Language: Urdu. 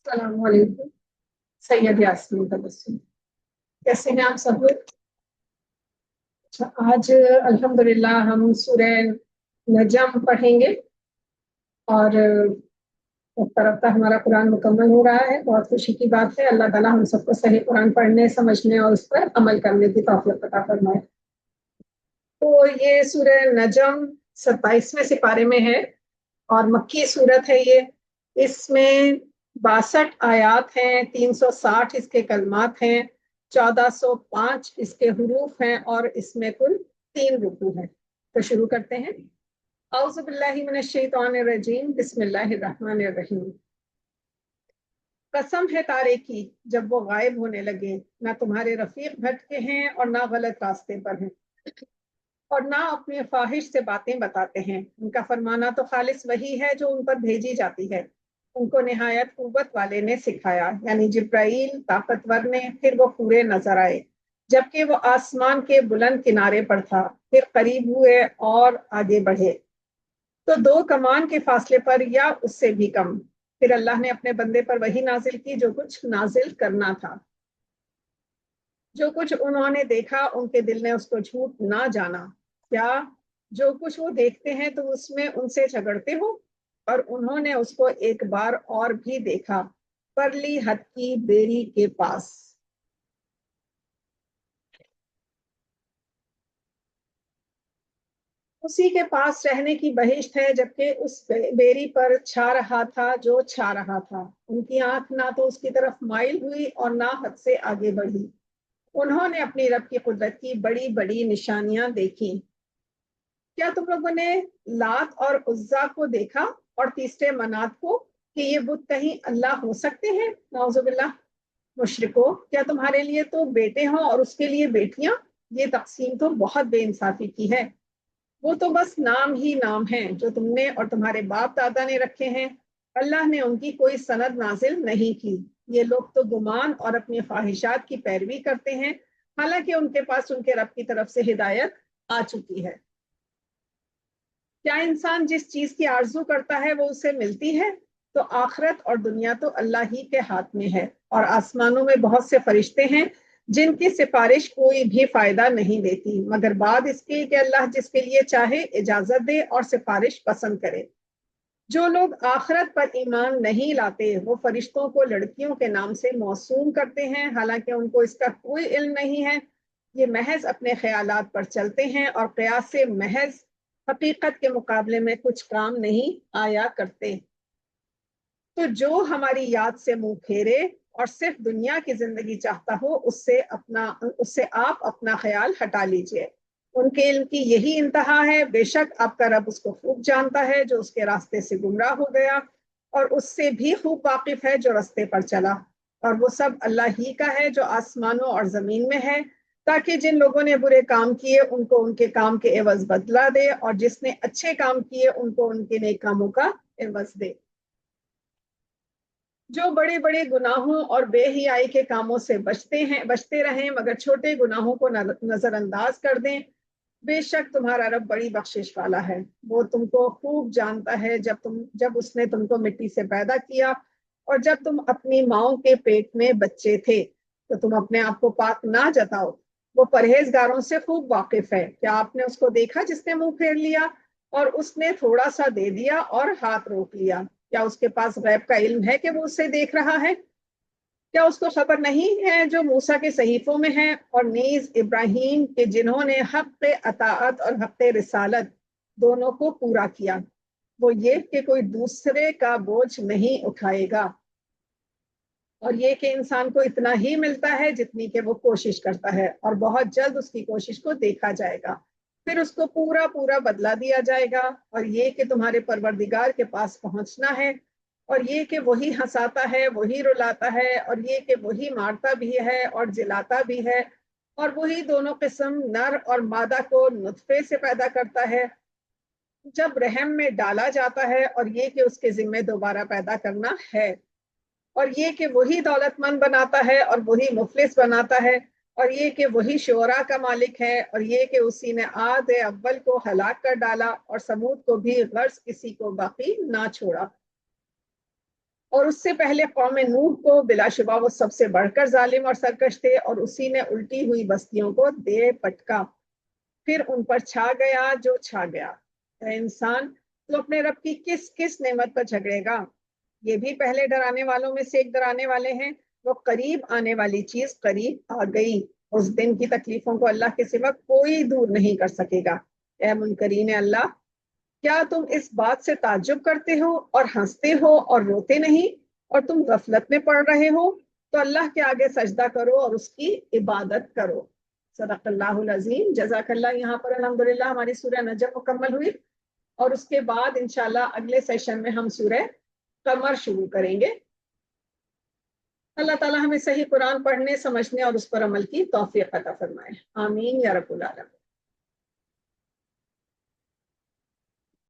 السلام علیکم سید یاسمین تبسم، کیسے ہیں آپ سب لوگ؟ اچھا، آج الحمدللہ ہم سورہ نجم پڑھیں گے اور رفتہ رفتہ ہمارا قرآن مکمل ہو رہا ہے۔ بہت خوشی کی بات ہے، اللہ تعالیٰ ہم سب کو صحیح قرآن پڑھنے، سمجھنے اور اس پر عمل کرنے کی توفیق عطا فرمائے۔ تو یہ سورہ نجم 27ویں سپارے میں ہے اور مکی صورت ہے یہ۔ اس میں 62 آیات ہیں، 360 اس کے کلمات ہیں، 1405 اس کے حروف ہیں اور اس میں کل 3 رکوع ہیں۔ تو شروع کرتے ہیں۔ اعوذ باللہ من الشیطان الرجیم، بسم اللہ الرحمن الرحیم۔ قسم ہے تارے کی جب وہ غائب ہونے لگے، نہ تمہارے رفیق بھٹکے ہیں اور نہ غلط راستے پر ہیں اور نہ اپنی خواہش سے باتیں بتاتے ہیں۔ ان کا فرمانا تو خالص وہی ہے جو ان پر بھیجی جاتی ہے۔ ان کو نہایت قوت والے نے سکھایا، یعنی جبرائیل طاقتور نے، پھر وہ پورے نظر آئے جبکہ وہ آسمان کے بلند کنارے پر تھا، پھر قریب ہوئے اور آگے بڑھے تو 2 کمان کے فاصلے پر یا اس سے بھی کم۔ پھر اللہ نے اپنے بندے پر وحی نازل کی جو کچھ نازل کرنا تھا۔ جو کچھ انہوں نے دیکھا ان کے دل نے اس کو جھوٹ نہ جانا۔ کیا جو کچھ وہ دیکھتے ہیں تو اس میں ان سے جھگڑتے ہو؟ اور انہوں نے اس کو ایک بار اور بھی دیکھا، پرلی حد کی بیری کے پاس۔ اسی کے پاس رہنے کی بہشت ہے، جبکہ اس بیری پر چھا رہا تھا جو چھا رہا تھا۔ ان کی آنکھ نہ تو اس کی طرف مائل ہوئی اور نہ حد سے آگے بڑھی۔ انہوں نے اپنی رب کی قدرت کی بڑی بڑی نشانیاں دیکھی۔ کیا تم لوگوں نے لات اور عزا کو دیکھا اور تیسرے منات کو کہ یہ بت کہیں اللہ ہو سکتے ہیں؟ نعوذ باللہ۔ مشرکو، کیا تمہارے لیے تو بیٹے ہوں اور اس کے لیے بیٹیاں؟ یہ تقسیم تو بہت بے انصافی کی ہے۔ وہ تو بس نام ہی نام ہیں جو تم نے اور تمہارے باپ دادا نے رکھے ہیں، اللہ نے ان کی کوئی سند نازل نہیں کی۔ یہ لوگ تو گمان اور اپنی خواہشات کی پیروی کرتے ہیں، حالانکہ ان کے پاس ان کے رب کی طرف سے ہدایت آ چکی ہے۔ کیا انسان جس چیز کی آرزو کرتا ہے وہ اسے ملتی ہے؟ تو آخرت اور دنیا تو اللہ ہی کے ہاتھ میں ہے، اور آسمانوں میں بہت سے فرشتے ہیں جن کی سفارش کوئی بھی فائدہ نہیں دیتی مگر بعد اس کے کہ اللہ جس کے لیے چاہے اجازت دے اور سفارش پسند کرے۔ جو لوگ آخرت پر ایمان نہیں لاتے وہ فرشتوں کو لڑکیوں کے نام سے موسوم کرتے ہیں، حالانکہ ان کو اس کا کوئی علم نہیں ہے۔ یہ محض اپنے خیالات پر چلتے ہیں اور قیاس سے محض حقیقت کے مقابلے میں کچھ کام نہیں آیا کرتے۔ تو جو ہماری یاد سے منہ پھیرے اور صرف دنیا کی زندگی چاہتا ہو اس سے آپ اپنا خیال ہٹا لیجئے۔ ان کے علم کی یہی انتہا ہے، بے شک آپ کا رب اس کو خوب جانتا ہے جو اس کے راستے سے گمراہ ہو گیا، اور اس سے بھی خوب واقف ہے جو راستے پر چلا۔ اور وہ سب اللہ ہی کا ہے جو آسمانوں اور زمین میں ہے، تاکہ جن لوگوں نے برے کام کیے ان کو ان کے کام کے عوض بدلہ دے، اور جس نے اچھے کام کیے ان کو ان کے نیک کاموں کا عوض دے۔ جو بڑے بڑے گناہوں اور بے حیائی کے کاموں سے بچتے رہیں مگر چھوٹے گناہوں کو نظر انداز کر دیں، بے شک تمہارا رب بڑی بخشش والا ہے۔ وہ تم کو خوب جانتا ہے جب اس نے تم کو مٹی سے پیدا کیا اور جب تم اپنی ماؤں کے پیٹ میں بچے تھے تو تم اپنے آپ کو پاک نہ جتاؤ۔ وہ پرہیزگاروں سے خوب واقف ہے۔ کیا آپ نے اس کو دیکھا جس نے منہ پھیر لیا اور اس نے تھوڑا سا دے دیا اور ہاتھ روک لیا؟ کیا اس کے پاس غیب کا علم ہے کہ وہ اسے دیکھ رہا ہے؟ کیا اس کو خبر نہیں ہے جو موسیٰ کے صحیفوں میں ہے، اور نیز ابراہیم کے جنہوں نے حق اطاعت اور حق رسالت دونوں کو پورا کیا؟ وہ یہ کہ کوئی دوسرے کا بوجھ نہیں اٹھائے گا، اور یہ کہ انسان کو اتنا ہی ملتا ہے جتنی کہ وہ کوشش کرتا ہے، اور بہت جلد اس کی کوشش کو دیکھا جائے گا، پھر اس کو پورا پورا بدلہ دیا جائے گا۔ اور یہ کہ تمہارے پروردگار کے پاس پہنچنا ہے، اور یہ کہ وہی ہنساتا ہے، وہی رلاتا ہے، اور یہ کہ وہی مارتا بھی ہے اور جلاتا بھی ہے، اور وہی دونوں قسم نر اور مادہ کو نطفے سے پیدا کرتا ہے جب رحم میں ڈالا جاتا ہے، اور یہ کہ اس کے ذمہ دوبارہ پیدا کرنا ہے، اور یہ کہ وہی دولت مند بناتا ہے اور وہی مفلس بناتا ہے، اور یہ کہ وہی شعراء کا مالک ہے، اور یہ کہ اسی نے عاد اول کو ہلاک کر ڈالا اور سمود کو بھی غرض کسی کو باقی نہ چھوڑا۔ اور اس سے پہلے قوم نوح کو بلا شبہ وہ سب سے بڑھ کر ظالم اور سرکش تھے، اور اسی نے الٹی ہوئی بستیوں کو دے پٹکا، پھر ان پر چھا گیا جو چھا گیا۔ اے انسان، تو اپنے رب کی کس کس نعمت پر جھگڑے گا؟ یہ بھی پہلے ڈرانے والوں میں سے ایک ڈرانے والے ہیں۔ وہ قریب آنے والی چیز قریب آ گئی، اس دن کی تکلیفوں کو اللہ کے سوا کوئی دور نہیں کر سکے گا۔ اے منکرین اللہ، کیا تم اس بات سے تعجب کرتے ہو اور ہنستے ہو اور روتے نہیں، اور تم غفلت میں پڑ رہے ہو؟ تو اللہ کے آگے سجدہ کرو اور اس کی عبادت کرو۔ صدق اللہ العظیم۔ جزاک اللہ۔ یہاں پر الحمدللہ ہماری سورہ نجم مکمل ہوئی، اور اس کے بعد انشاءاللہ اگلے سیشن میں ہم سورہ قمر شروع کریں گے۔ اللہ تعالی ہمیں صحیح قرآن پڑھنے، سمجھنے اور اس پر عمل کی توفیق عطا فرمائے۔ آمین یا رب العالمین۔